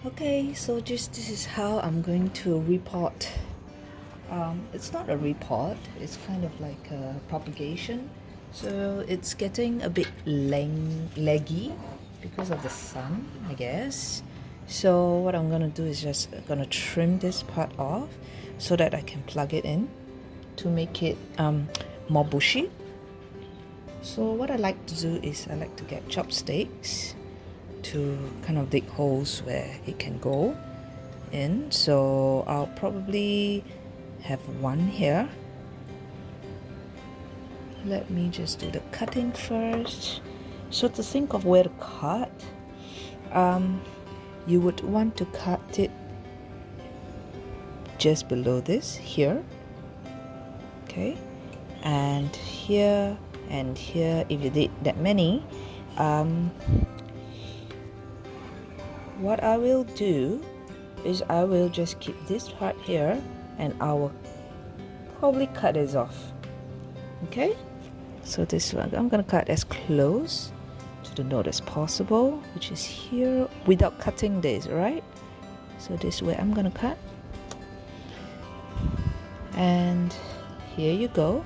Okay, so just this is how I'm going to repot. It's not a repot, it's kind of like a propagation. So it's getting a bit leggy because of the sun, I guess. So what I'm gonna do is just gonna trim this part off so that I can plug it in to make it more bushy. So what I like to do is I like to get chopsticks to kind of dig holes where it can go in. So I'll probably have one here. Let me just do the cutting first. So to think of where to cut, you would want to cut it just below this here, okay, and here and here. If you did that many, what I will do is I will just keep this part here and I will probably cut this off. Okay, so this one I'm gonna cut as close to the node as possible, which is here, without cutting this, right? So this way I'm gonna cut, and here you go,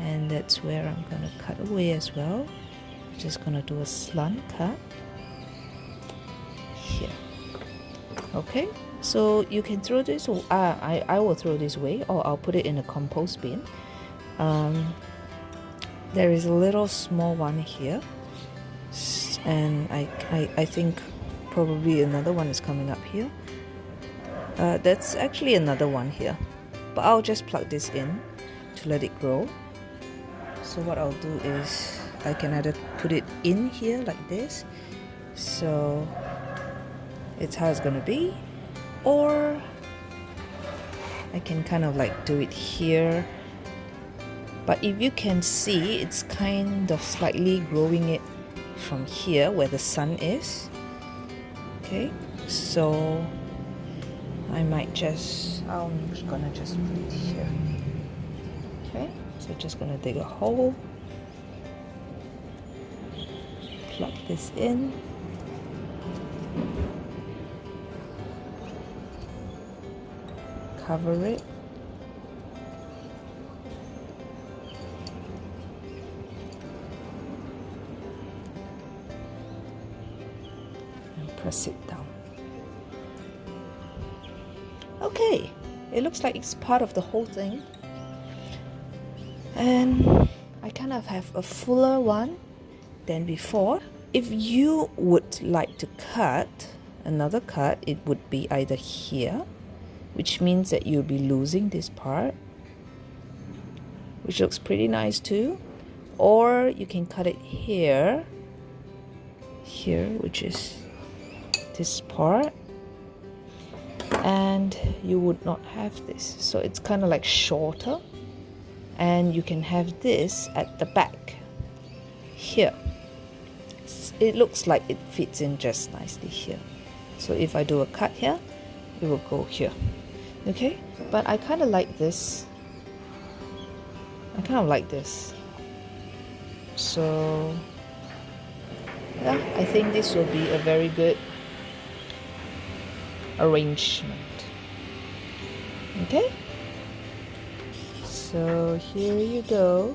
and that's where I'm gonna cut away as well. Just gonna do a slant cut here. Okay, so you can throw this, I will throw this away, or I'll put it in a compost bin. There is a little small one here, and I think probably another one is coming up here. That's actually another one here, but I'll just plug this in to let it grow. So what I'll do is I can either put it in here like this, so it's how it's gonna be, or I can kind of like do it here. But if you can see, it's kind of slightly growing it from here where the sun is. Okay, so I'm just gonna just put it here. Okay, so just gonna dig a hole, plug this in, cover it, and press it down. Okay, it looks like it's part of the whole thing, and I kind of have a fuller one than before. If you would like to cut another cut, it would be either here, which means that you'll be losing this part, which looks pretty nice too, or you can cut it here, which is this part, and you would not have this, so it's kind of like shorter, and you can have this at the back here. It looks like it fits in just nicely here. So if I do a cut here, it will go here. Okay, but I kind of like this. So yeah, I think this will be a very good arrangement. Okay, so here you go.